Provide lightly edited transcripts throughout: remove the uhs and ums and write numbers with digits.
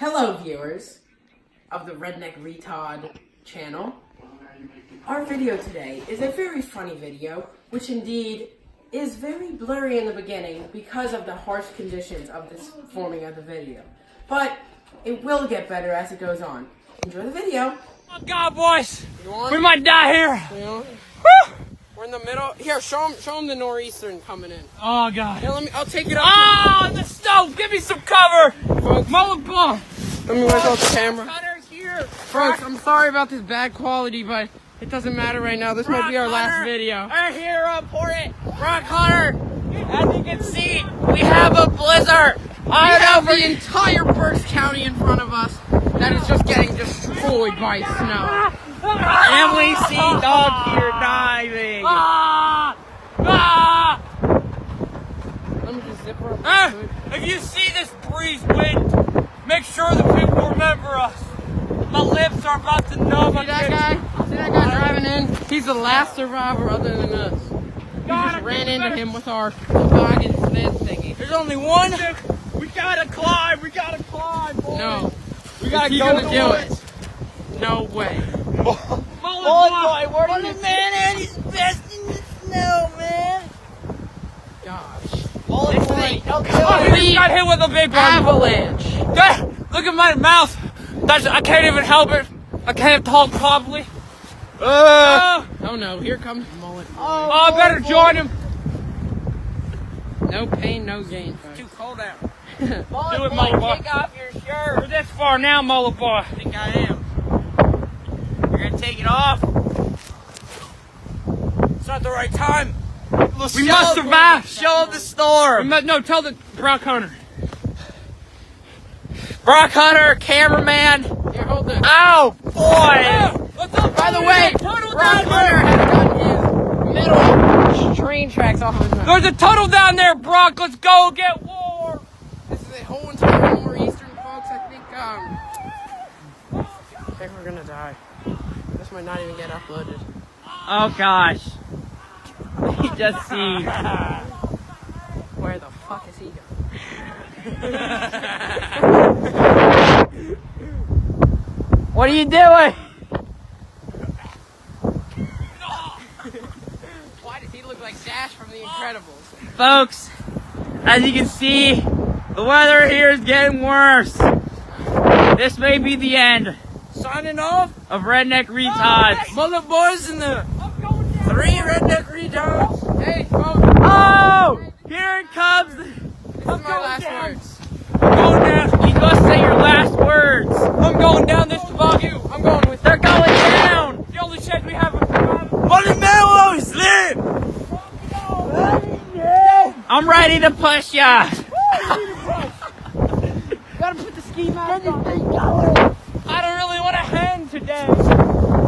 Hello, viewers of the Redneck Retard channel. Our video today is a very funny video, which indeed is very blurry in the beginning because of the harsh conditions of this forming of the video. But it will get better as it goes on. Enjoy the video. Oh God, boys! We might die here. Woo! We're in the middle. Here, show them the nor'eastern coming in. Oh God! Here, I'll take it up. Oh, the stove! Give me some cover. Molotov. Let me wipe out the camera. Cutter's here. Folks, I'm sorry about this bad quality, but it doesn't matter right now. This might be our last video. Right here, pour it. Rock Hunter. As you can see, we have a blizzard. We have the entire Berks County in front of us that is just getting destroyed by snow. And we see dog here diving. Let me just zip her up. If you see this breeze wind, make sure the people remember us. My lips are about to numb. See that guy? See that guy driving in? He's the last survivor other than us. We just ran into him with our toboggan sled thingy. There's only one. We gotta climb. We gotta climb. Boy. No. We gotta Is he go gonna do it? No way. Boy, where did man and he's best in the snow, man. Gosh. Oh, Complete he got hit with a big one. avalanche. Look at my mouth. I can't even help it. I can't talk properly. Oh no, here comes Mullet. I better join him. No pain, no gain. It's too cold out. Do it, Mullet Boy. Take off your shirt. We're this far now, Mullet Boy. I think I am. You're gonna take it off? It's not the right time. We must survive. Show the storm. No, tell the Brock Hunter. Brock Hunter, cameraman. Here, hold this. Ow, boy. What's up? By the way, Brock Hunter has gotten his middle train tracks off of his mouth. There's a tunnel down there, Brock. Let's go get warm. This is a whole entire nor'eastern, folks. I think we're gonna die. This might not even get uploaded. Oh gosh. He just see. Where the fuck is he going? What are you doing? Why does he look like Dash from The Incredibles? Folks, as you can see, the weather here is getting worse. This may be the end Signing off. of Redneck Retards. Mullet Boys in the 3 Redneck Retards. Hey, folks, Oh! Here it comes. this is my last words. I'm going down. You must say your last words. I'm going down this toboggan. I'm going with They're going down. The only shed we have. Mullet Man will always live. I'm ready to push ya. Gotta put the ski mask on. I don't really want to hang today.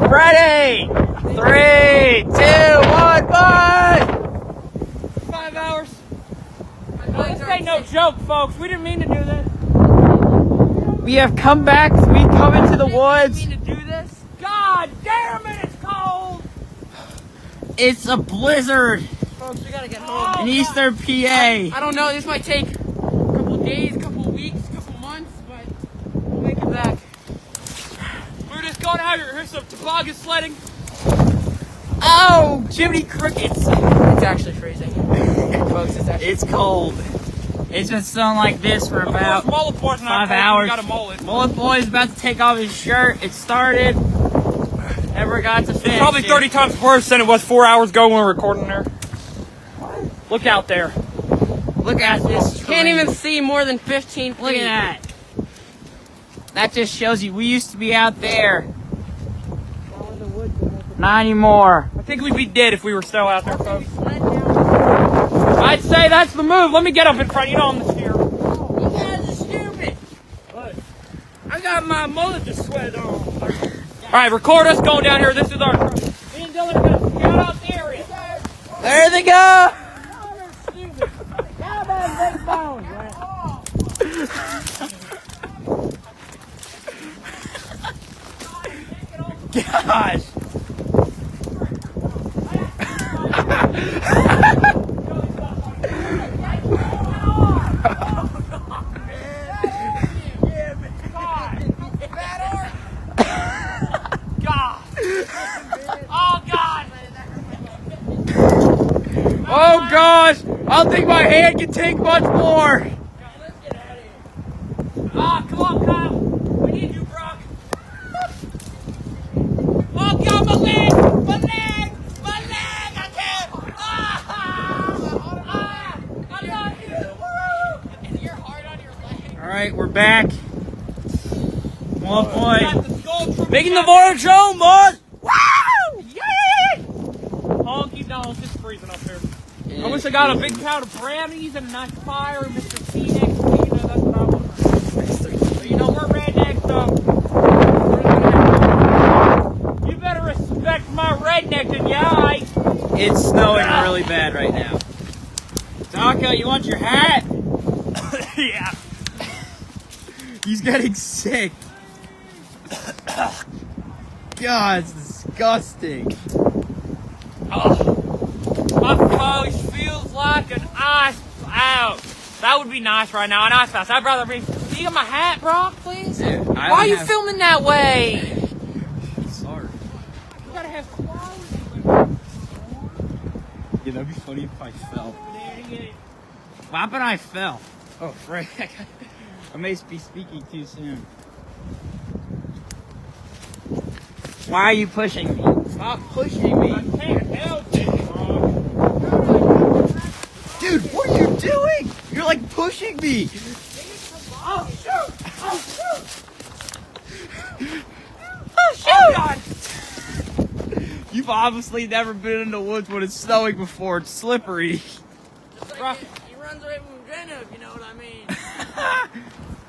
Ready? 3, 2, 1, bye. 5 hours. This ain't no joke, folks. We didn't mean to do this. We have come back. We come into the woods. To do this? God damn it, it's cold. It's a blizzard Folks, we gotta get home. in Eastern PA. I don't know, this might take a couple days, a couple weeks, a couple months, but we'll make it back. We're just going out here. Here's some toboggan sledding. Oh, Jiminy Crickets. It's actually freezing. Folks, it's actually It's cold. It's been snowing like this for about Mullet Boy's not 5 cold. hours. We got a mullet. Mullet Boy's about to take off his shirt. It started. Never got to finish. Probably it. 30 times worse than it was 4 hours ago when we were recording there. Look out there. Look at this. Can't terrain. even see more than 15 feet. Look at that. That just shows you we used to be out there. Not anymore. I think we'd be dead if we were still out there, folks. I'd say that's the move. Let me get up in front. You know I'm the steer. You guys are stupid. I got my mullet to sweat on. All right, record us going down here. This is our. Me and Dylan are gonna scout out the area. There they go. Gosh. I don't think my hand can take much more. Let's get out of here. Ah, come on, Kyle. We need you, Brock. Oh, God, my leg! My leg! My leg! I can't! I love you! Woo! Is your heart on your leg? All right, we're back. Oh boy. Got the skull from Making the voyage home, boys! Woo! Yay! honky donks. It's freezing up here. I wish I got a big pound of brownies and a nice fire, Mr. T next to me. You know, that's what I want. But, you know, we're rednecks, so you better respect my redneck than I. It's snowing really bad right now. Taco, you want your hat? Yeah. He's getting sick. God, it's disgusting. My face feels like an ice out. That would be nice right now, an ice house. I'd rather be. Can you get my hat, Brock, please? Dude, Why are you filming that way? Sorry. You gotta have quality. Yeah, that'd be funny if I fell. What happened? I fell. Oh, frick. I may be speaking too soon. Why are you pushing me? Stop pushing me. I can't help it, Brock. Dude, what are you doing? You're like pushing me. Oh, shoot! Oh, shoot! Oh, shoot! Oh, God! You've obviously never been in the woods when it's snowing before. It's slippery. Brock. He runs away from Jenna, if you know what I mean.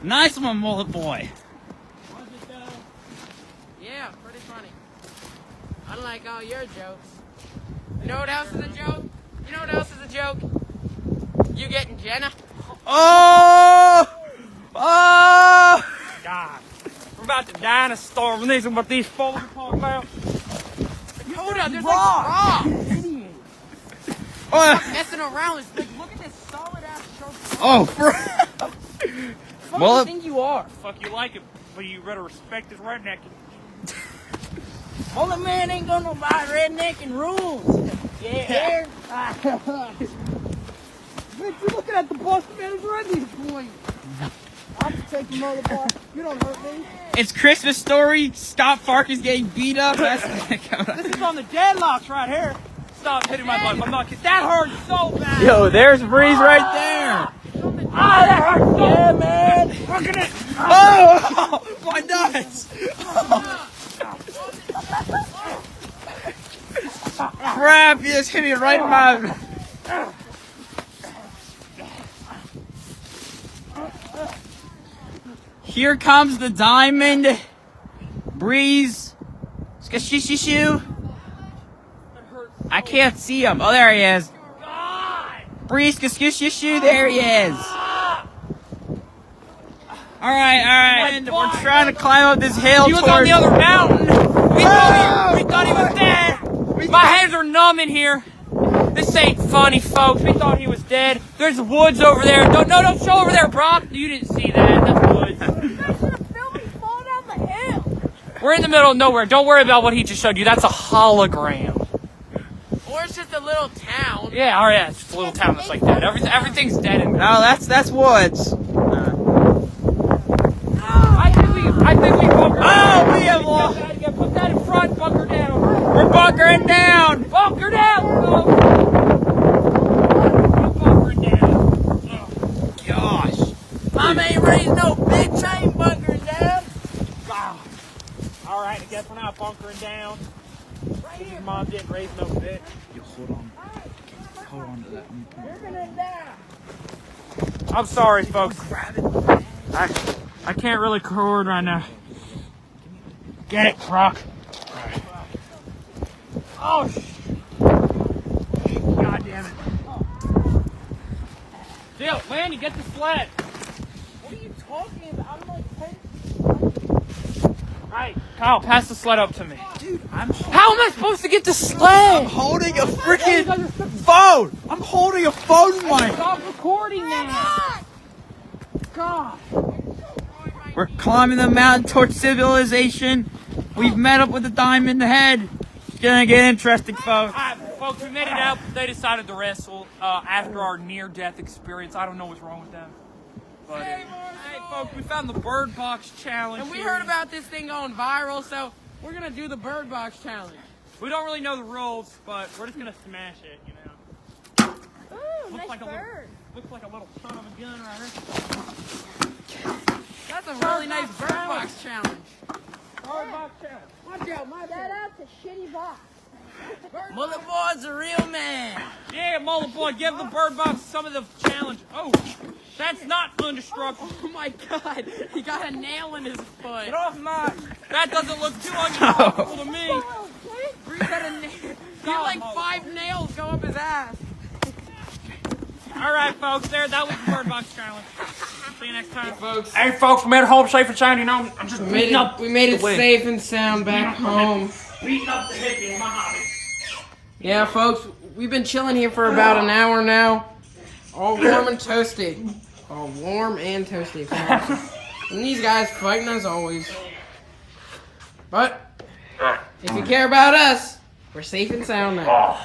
Nice one, mullet boy. Was it, Yeah, pretty funny. Unlike all your jokes. You know what else is a joke? You know what else is a joke? You getting Jenna? Oh! Oh! God. We're about to die in a storm. And these are what these falling apart about. Hold on, there's rock. like rocks. Oh, Messing around. It's like, look at this solid ass trophy. oh bro. Fuck Well, you think you are? Fuck, you like it, but you better respect his redneck. Mullet man ain't gonna buy redneck and rules. Yeah. Bitch, you looking at the boss man is ready for you. I'll take the mullet boy. You don't hurt me. It's Christmas story. Scott Farkas getting beat up. That's This is on the deadlocks right here. Stop hitting my butt. I'm not kidding. That hurts so bad. Yo, there's Breeze right there. Ah, that hurts so Yeah, man. Look at it. Oh, my nuts. Crap, you just hit me right in my... Here comes the diamond. Breeze. Skashishishu. I can't see him. Oh, there he is. Breeze, skashishishu. There he is. All right. We're trying to climb up this hill. He was on the other mountain. We thought he was dead. My hands are numb in here. This ain't funny, folks. We thought he was dead. There's woods over there. Don't show over there, Brock. You didn't see that. That's woods. We're in the middle of nowhere. Don't worry about what he just showed you. That's a hologram. Or it's just a little town. Yeah, all right. It's just a little town that's like that. Everything's dead in there. No, that's woods. I think we bunker down. Oh, we have lost. Put that in front. Bunker down. We're bunkering down. Bunker down. Bunker down. Gosh. Mom ain't raised no big chain bunkers down. Wow. All right, I guess we're not bunkering down. Right here. Mom didn't raise no bitch. Hold on to that. You're gonna die. I'm sorry, folks. I can't really record right now. Get it, Croc. Oh, God damn it. Jill, Lanny, get the sled. What are you talking about? I'm like 10. Right, Kyle, pass the sled up to me. Dude, How am I supposed to get the sled? holding a freaking phone. I'm holding a phone mic. Stop recording now. God. We're climbing the mountain towards civilization. We've met up with the diamond head. It's gonna get interesting, folks. Alright, Folks, we made it out. They decided to wrestle after our near-death experience. I don't know what's wrong with them. But, hey, folks, we found the Bird Box Challenge. And we here. heard about this thing going viral, so we're gonna do the Bird Box Challenge. We don't really know the rules, but we're just gonna smash it, you know. Ooh, Looks nice like bird. Looks like a little son of a gun right here. That's a really nice Bird Box Challenge. Bird Box Challenge. Watch out, my Shout out to Shitty Box. Mullet Boy's a real man. Yeah, Mullet Boy, give the Bird Box some of the challenge. Oh, that's not indestructible. Oh my God, he got a nail in his foot. Get off my... That doesn't look too indestructible to me. Breeze had a nail. He had like 5 nails go up his ass. All right, folks, that was the Bird Box Challenge. See you next time. Folks, Hey, folks, we made it home safe and sound. You know, I'm just beating up. we made it the wind. safe and sound back home. Beating up the hippie in my hobby. Yeah, folks, we've been chilling here for about an hour now. All warm and toasty. All warm and toasty. folks. And these guys fighting as always. But if you care about us, we're safe and sound now.